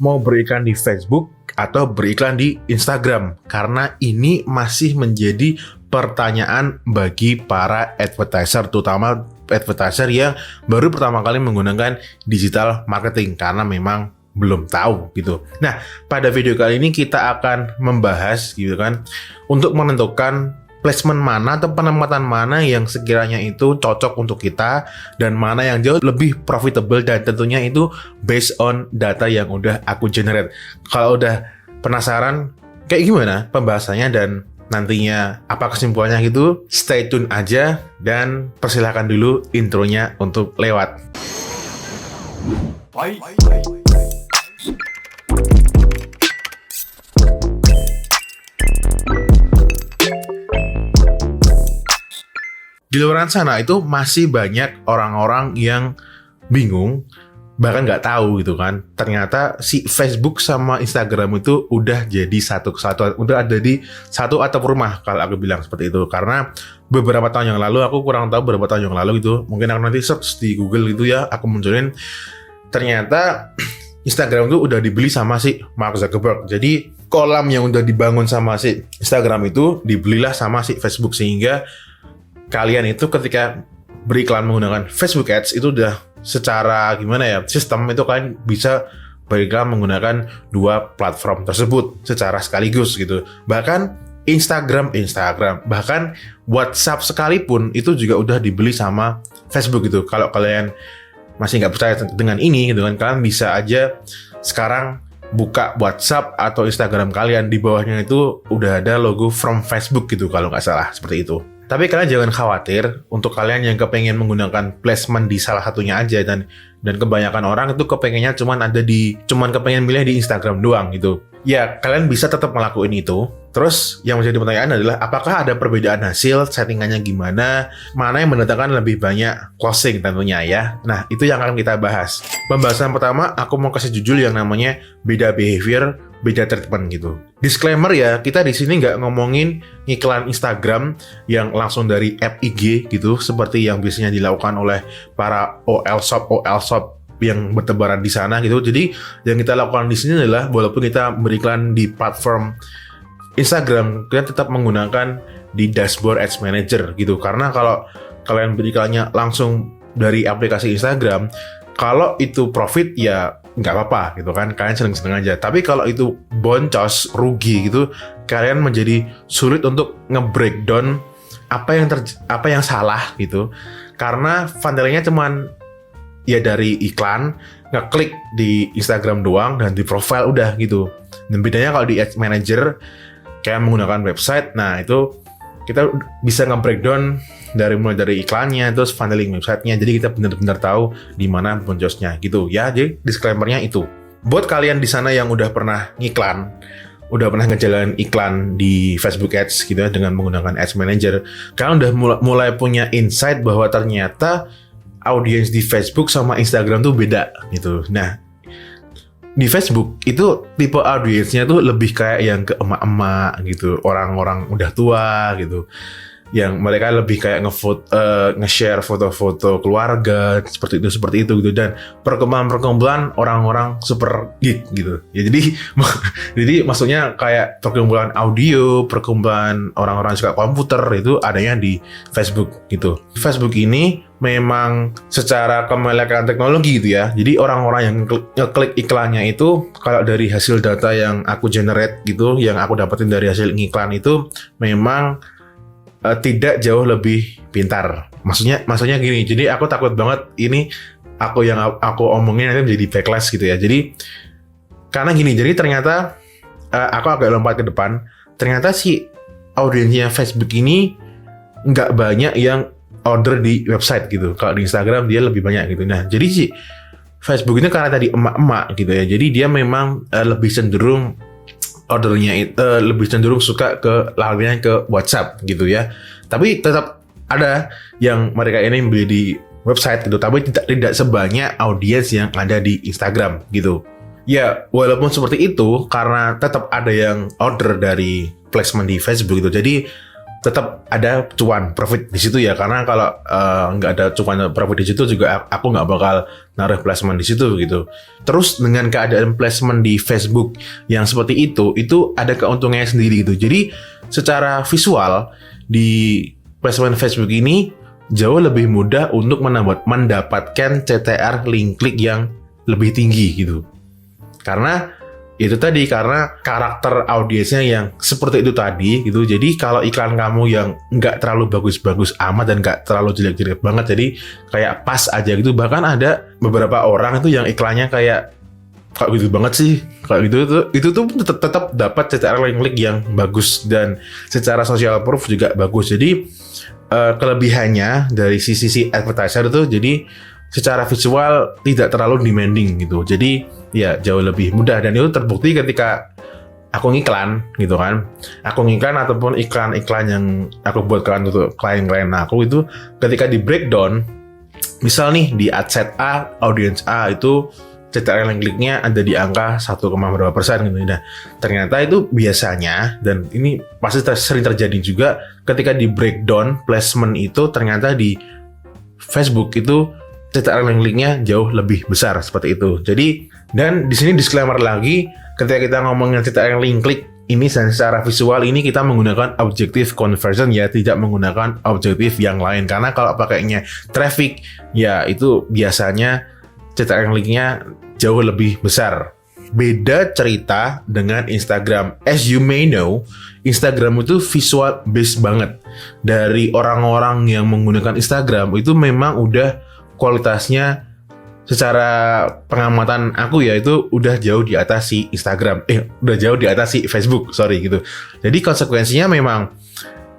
mau beriklan di Facebook atau beriklan di Instagram? Karena ini masih menjadi pertanyaan bagi para advertiser, terutama advertiser yang baru pertama kali menggunakan digital marketing karena memang belum tahu gitu. Nah, pada video kali ini kita akan membahas gitu kan untuk menentukan placement mana atau penempatan mana yang sekiranya itu cocok untuk kita dan mana yang jauh lebih profitable, dan tentunya itu based on data yang udah aku generate. Kalau udah penasaran kayak gimana pembahasannya dan nantinya apa kesimpulannya gitu, stay tune aja dan persilahkan dulu intronya untuk lewat. Di luar sana itu masih banyak orang-orang yang bingung, bahkan nggak tahu gitu kan. Ternyata si Facebook sama Instagram itu udah jadi satu kesatuan, udah ada di satu atap rumah kalau aku bilang seperti itu. Karena beberapa tahun yang lalu, aku kurang tahu beberapa tahun yang lalu gitu, mungkin aku nanti search di Google gitu ya, aku munculin ternyata Instagram itu udah dibeli sama si Mark Zuckerberg. Jadi kolam yang udah dibangun sama si Instagram itu dibelilah sama si Facebook, sehingga kalian itu ketika beriklan menggunakan Facebook Ads itu udah secara gimana ya, sistem itu kalian bisa beriklan menggunakan dua platform tersebut secara sekaligus gitu. Bahkan Instagram, bahkan WhatsApp sekalipun itu juga udah dibeli sama Facebook gitu. Kalau kalian masih nggak percaya dengan ini gitu kan, kalian bisa aja sekarang buka WhatsApp atau Instagram kalian, di bawahnya itu udah ada logo from Facebook gitu kalau nggak salah, seperti itu. Tapi kalian jangan khawatir, untuk kalian yang kepengen menggunakan placement di salah satunya aja, dan kebanyakan orang itu kepengennya cuman kepengen milih di Instagram doang gitu. Ya, kalian bisa tetap ngelakuin itu. Terus yang menjadi pertanyaan adalah apakah ada perbedaan hasil, settingannya gimana, mana yang mendatangkan lebih banyak closing tentunya ya. Nah, itu yang akan kita bahas. Pembahasan pertama, aku mau kasih judul yang namanya beda behavior, beda treatment gitu. Disclaimer ya, kita di sini nggak ngomongin iklan Instagram yang langsung dari app IG gitu, seperti yang biasanya dilakukan oleh para OL shop yang bertebaran di sana gitu. Jadi yang kita lakukan di sini adalah walaupun kita beriklan di platform Instagram, kalian tetap menggunakan di dashboard Ads Manager gitu. Karena kalau kalian beriklannya langsung dari aplikasi Instagram, kalau itu profit ya nggak apa-apa gitu kan, kalian seneng-seneng aja. Tapi kalau itu boncos, rugi gitu, kalian menjadi sulit untuk nge-breakdown apa yang salah gitu. Karena funnelnya cuman ya dari iklan, ngeklik di Instagram doang dan di profile udah gitu. Dan bedanya kalau di Ads Manager kayak menggunakan website, nah itu kita bisa nge-breakdown mulai dari iklannya, terus funneling websitenya, jadi kita benar-benar tahu di mana boncosnya gitu ya. Jadi disclaimer-nya itu. Buat kalian di sana yang udah pernah ngiklan, udah pernah ngejalanin iklan di Facebook Ads gitu ya dengan menggunakan Ads Manager, kalian udah mulai punya insight bahwa ternyata audiens di Facebook sama Instagram tuh beda gitu. Nah, di Facebook itu tipe audiensnya tuh lebih kayak yang ke emak-emak gitu, orang-orang udah tua gitu, yang mereka lebih kayak nge-share foto-foto keluarga seperti itu gitu, dan perkumpulan orang-orang super geek gitu ya. Jadi maksudnya kayak perkumpulan audio, perkumpulan orang-orang suka komputer itu adanya di Facebook gitu. Facebook ini memang secara kemelekan teknologi gitu ya. Jadi orang-orang yang ngeklik iklannya itu, kalau dari hasil data yang aku generate gitu, yang aku dapetin dari hasil iklan itu memang tidak jauh lebih pintar. Maksudnya gini. Jadi aku takut banget ini aku omongin nanti menjadi backlash gitu ya. Jadi karena gini, jadi ternyata aku agak lompat ke depan. Ternyata si audiensnya Facebook ini nggak banyak yang order di website gitu. Kalau di Instagram dia lebih banyak gitu. Nah, jadi si Facebook ini karena tadi emak-emak gitu ya. Jadi dia memang lebih cenderung ordernya itu lebih cenderung suka larinya ke WhatsApp gitu ya. Tapi tetap ada yang mereka ini beli di website gitu, tapi tidak sebanyak audiens yang ada di Instagram gitu. Ya, walaupun seperti itu, karena tetap ada yang order dari placement di Facebook gitu. Jadi tetap ada cuan profit di situ ya, karena kalau nggak ada cuan profit di situ juga aku nggak bakal naruh placement di situ gitu. Terus dengan keadaan placement di Facebook yang seperti itu ada keuntungannya sendiri gitu. Jadi secara visual di placement Facebook ini jauh lebih mudah untuk mendapatkan CTR link klik yang lebih tinggi gitu. Karena itu tadi, karena karakter audiensnya yang seperti itu tadi gitu. Jadi kalau iklan kamu yang nggak terlalu bagus-bagus amat dan nggak terlalu jelek-jelek banget, jadi kayak pas aja gitu. Bahkan ada beberapa orang itu yang iklannya kayak gitu banget sih, kayak itu tuh tetap dapat CTR link yang bagus dan secara social proof juga bagus. Jadi kelebihannya dari sisi advertiser itu, jadi secara visual tidak terlalu demanding gitu. Jadi ya jauh lebih mudah, dan itu terbukti ketika aku ngiklan gitu kan. Aku ngiklan ataupun iklan-iklan yang aku buatkan untuk klien-klien aku itu, ketika di breakdown, misal nih di ad set A, audience A itu CTR link kliknya ada di angka 1, berapa persen gitu. Nah, ternyata itu biasanya, dan ini pasti sering terjadi juga, ketika di breakdown placement itu ternyata di Facebook itu CTR link kliknya jauh lebih besar seperti itu. Jadi, dan di sini disclaimer lagi, ketika kita ngomongin CTR link klik ini secara visual ini kita menggunakan objective conversion ya, tidak menggunakan objektif yang lain. Karena kalau pakainya traffic ya itu biasanya CTR linknya jauh lebih besar. Beda cerita dengan Instagram. As you may know, Instagram itu visual based banget. Dari orang-orang yang menggunakan Instagram itu memang udah kualitasnya secara pengamatan aku ya itu udah jauh di atas si Instagram. Udah jauh di atas si Facebook, sorry gitu. Jadi konsekuensinya memang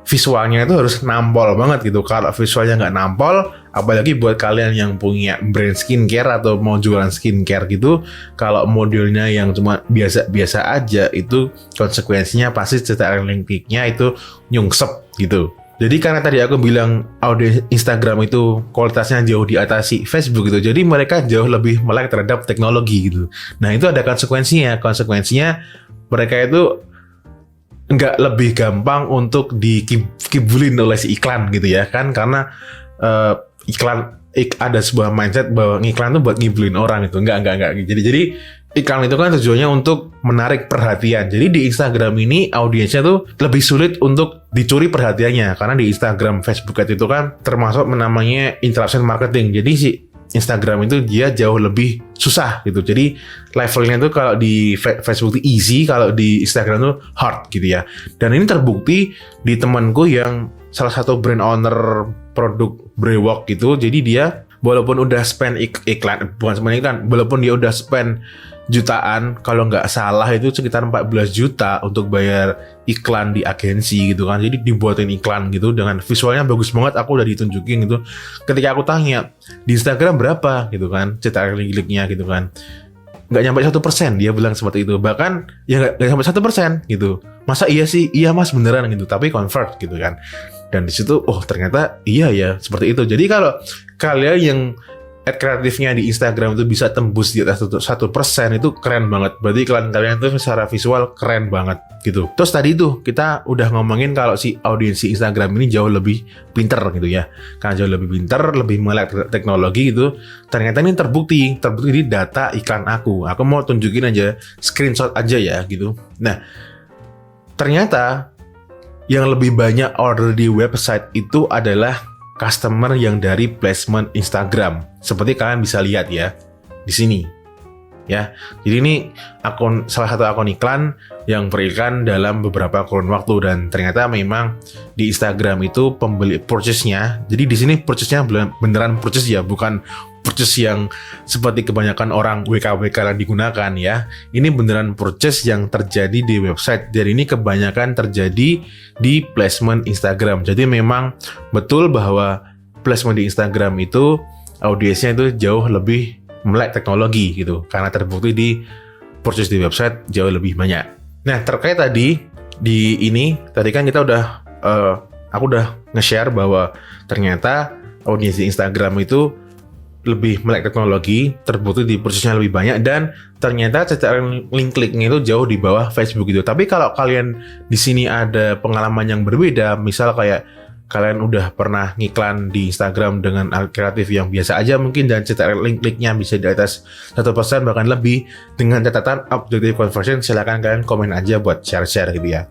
visualnya itu harus nampol banget gitu. Kalau visualnya nggak nampol, apalagi buat kalian yang punya brand skincare atau mau jualan skincare gitu, kalau modelnya yang cuma biasa-biasa aja, itu konsekuensinya pasti CTR link kliknya itu nyungsep gitu. Jadi karena tadi aku bilang audiens Instagram itu kualitasnya jauh di atas si Facebook gitu, jadi mereka jauh lebih melek terhadap teknologi gitu. Nah itu ada konsekuensinya. Konsekuensinya mereka itu nggak lebih gampang untuk dikibulin oleh si iklan gitu ya kan, karena ada sebuah mindset bahwa iklan itu buat ngibulin orang itu. Enggak. Jadi iklan itu kan tujuannya untuk menarik perhatian. Jadi di Instagram ini audiensnya tuh lebih sulit untuk dicuri perhatiannya, karena di Instagram, Facebook itu kan termasuk namanya interruption marketing. Jadi si Instagram itu dia jauh lebih susah gitu. Jadi levelnya tuh kalau di Facebook itu easy, kalau di Instagram tuh hard gitu ya. Dan ini terbukti di temanku yang salah satu brand owner produk brewok gitu. Jadi dia walaupun udah spend iklan, bukan spend iklan, walaupun dia udah spend jutaan, kalau nggak salah itu sekitar 14 juta untuk bayar iklan di agensi gitu kan. Jadi dibuatin iklan gitu dengan visualnya bagus banget, aku udah ditunjukin gitu. Ketika aku tanya di Instagram berapa gitu kan CTR link kliknya gitu kan, nggak nyampe 1%, dia bilang seperti itu. Bahkan ya nggak sampai 1% gitu. Masa iya sih? Iya mas beneran gitu, tapi convert gitu kan. Dan di situ ternyata iya ya seperti itu. Jadi kalau kalian yang ad kreatifnya di Instagram itu bisa tembus di atas 1%, itu keren banget. Berarti iklan kalian itu secara visual keren banget gitu. Terus tadi tuh kita udah ngomongin kalau si audiensi Instagram ini jauh lebih pinter gitu ya. Karena jauh lebih pinter, lebih melek teknologi gitu. Ternyata ini terbukti di data iklan aku. Aku mau tunjukin aja, screenshot aja ya gitu. Nah, ternyata yang lebih banyak order di website itu adalah customer yang dari placement Instagram. Seperti kalian bisa lihat ya di sini. Ya. Jadi ini salah satu akun iklan yang beriklan dalam beberapa kurun waktu, dan ternyata memang di Instagram itu pembeli purchase-nya. Jadi di sini purchase-nya beneran purchase ya, bukan purchase yang seperti kebanyakan orang WKWK yang digunakan ya. Ini beneran purchase yang terjadi di website, dan ini kebanyakan terjadi di placement Instagram. Jadi memang betul bahwa placement di Instagram itu audiensnya itu jauh lebih melek teknologi gitu, karena terbukti di purchase di website jauh lebih banyak. Nah, terkait tadi tadi kan kita aku udah nge-share bahwa ternyata audiens di Instagram itu lebih melek teknologi, terbukti di prosesnya lebih banyak, dan ternyata cetakan link kliknya itu jauh di bawah Facebook gitu. Tapi kalau kalian di sini ada pengalaman yang berbeda, misal kayak kalian udah pernah ngiklan di Instagram dengan kreatif yang biasa aja mungkin, dan cetakan link kliknya bisa di atas 1% bahkan lebih dengan catatan objective conversion, silakan kalian komen aja buat share-share gitu ya.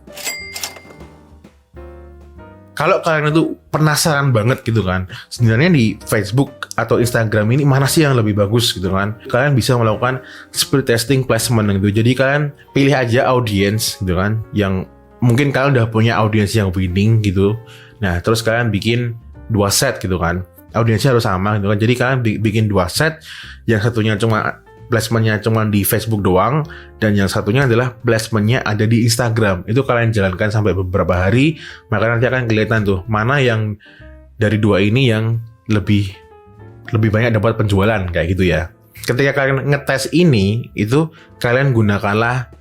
Kalau kalian itu penasaran banget gitu kan, sebenarnya di Facebook atau Instagram ini mana sih yang lebih bagus gitu kan, kalian bisa melakukan split testing placement gitu. Jadi kalian pilih aja audience gitu kan, yang mungkin kalian udah punya audience yang winning gitu. Nah terus kalian bikin 2 set gitu kan, audiensnya harus sama gitu kan. Jadi kalian bikin 2 set, yang satunya cuma placementnya cuma di Facebook doang, dan yang satunya adalah placementnya ada di Instagram. Itu kalian jalankan sampai beberapa hari, maka nanti akan kelihatan tuh mana yang dari 2 ini yang lebih banyak dapat penjualan kayak gitu ya. Ketika kalian ngetes ini, itu kalian gunakanlah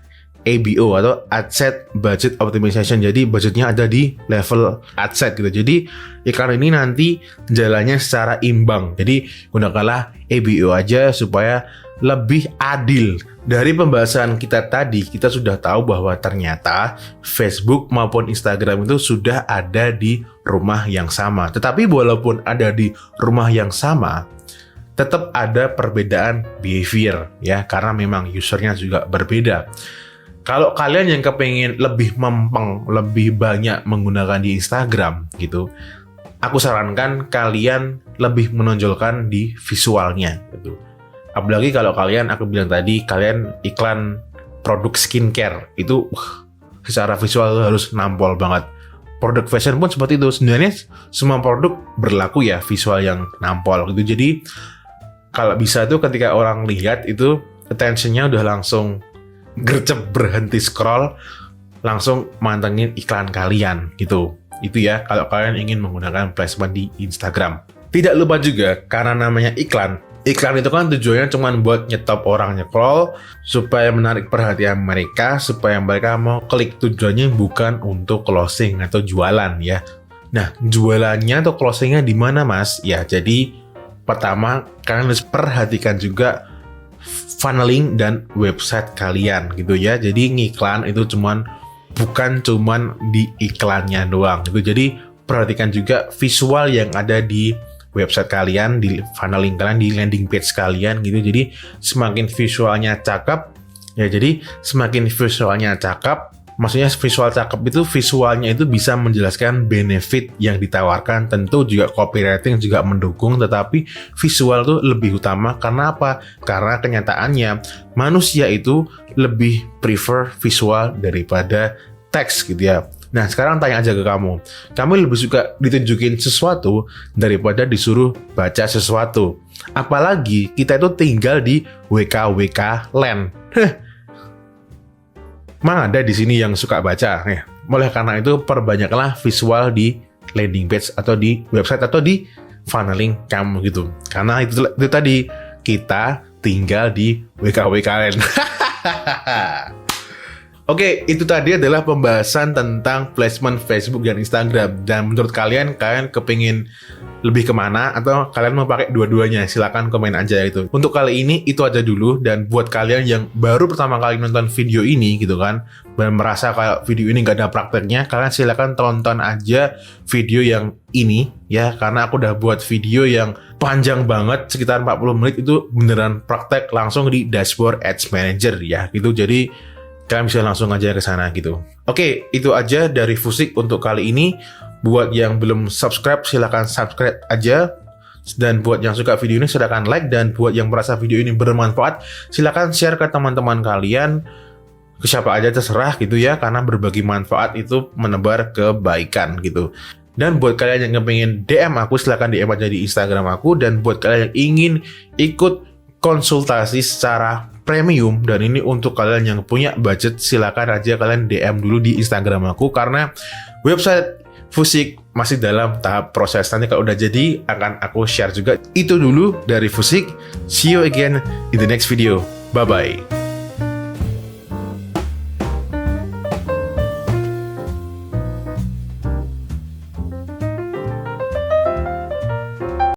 ABO atau Ad Set Budget Optimization. Jadi budgetnya ada di level ad set gitu. Jadi iklan ini nanti jalannya secara imbang. Jadi gunakanlah ABO aja supaya lebih adil. Dari pembahasan kita tadi, kita sudah tahu bahwa ternyata Facebook maupun Instagram itu sudah ada di rumah yang sama. Tetapi walaupun ada di rumah yang sama, tetap ada perbedaan behavior ya, karena memang usernya juga berbeda. Kalau kalian yang kepengen lebih mempeng, lebih banyak menggunakan di Instagram gitu, aku sarankan kalian lebih menonjolkan di visualnya gitu. Apalagi kalau kalian, aku bilang tadi, kalian iklan produk skincare, itu secara visual harus nampol banget. Produk fashion pun seperti itu. Sebenarnya semua produk berlaku ya visual yang nampol gitu. Jadi kalau bisa tuh ketika orang lihat itu attention-nya udah langsung gercep, berhenti scroll, langsung mantengin iklan kalian gitu. Itu ya kalau kalian ingin menggunakan placement di Instagram. Tidak lupa juga, karena namanya iklan itu kan tujuannya cuma buat nyetop orang nge-scroll supaya menarik perhatian mereka, supaya mereka mau klik. Tujuannya bukan untuk closing atau jualan ya. Nah, jualannya atau closingnya di mana, Mas? Ya, jadi pertama kalian harus perhatikan juga funneling dan website kalian gitu ya. Jadi ngiklan itu bukan cuman di iklannya doang gitu. Jadi perhatikan juga visual yang ada di website kalian, di funneling kalian, di landing page kalian gitu. Jadi semakin visualnya cakep ya, jadi semakin visualnya cakep, maksudnya visual cakep itu visualnya itu bisa menjelaskan benefit yang ditawarkan. Tentu juga copywriting juga mendukung, tetapi visual itu lebih utama. Karena apa? Karena kenyataannya manusia itu lebih prefer visual daripada teks gitu ya. Nah sekarang tanya aja ke kamu lebih suka ditunjukin sesuatu daripada disuruh baca sesuatu? Apalagi kita itu tinggal di WKWK land. Mana ada di sini yang suka baca? Oleh karena itu perbanyaklah visual di landing page atau di website atau di funneling kamu gitu. Karena itu tadi, kita tinggal di WKWK land. Oke, itu tadi adalah pembahasan tentang placement Facebook dan Instagram. Dan menurut kalian kepingin lebih kemana, atau kalian mau pakai dua-duanya? Silahkan komen aja itu. Untuk kali ini itu aja dulu. Dan buat kalian yang baru pertama kali nonton video ini gitu kan, dan merasa kayak video ini nggak ada prakteknya, kalian silahkan tonton aja video yang ini ya. Karena aku udah buat video yang panjang banget, sekitar 40 menit, itu beneran praktek langsung di dashboard Ads Manager ya gitu. Jadi kalian bisa langsung aja ke sana gitu. Oke, itu aja dari Fusik untuk kali ini. Buat yang belum subscribe, silahkan subscribe aja. Dan buat yang suka video ini, silahkan like. Dan buat yang merasa video ini bermanfaat, silahkan share ke teman-teman kalian. Ke siapa aja terserah gitu ya. Karena berbagi manfaat itu menebar kebaikan gitu. Dan buat kalian yang pengen DM aku, silahkan DM aja di Instagram aku. Dan buat kalian yang ingin ikut konsultasi secara premium, dan ini untuk kalian yang punya budget, silakan aja kalian DM dulu di Instagram aku, karena website Fusik masih dalam tahap proses. Nanti kalau udah jadi akan aku share juga. Itu dulu dari Fusik. See you again in the next video. Bye bye.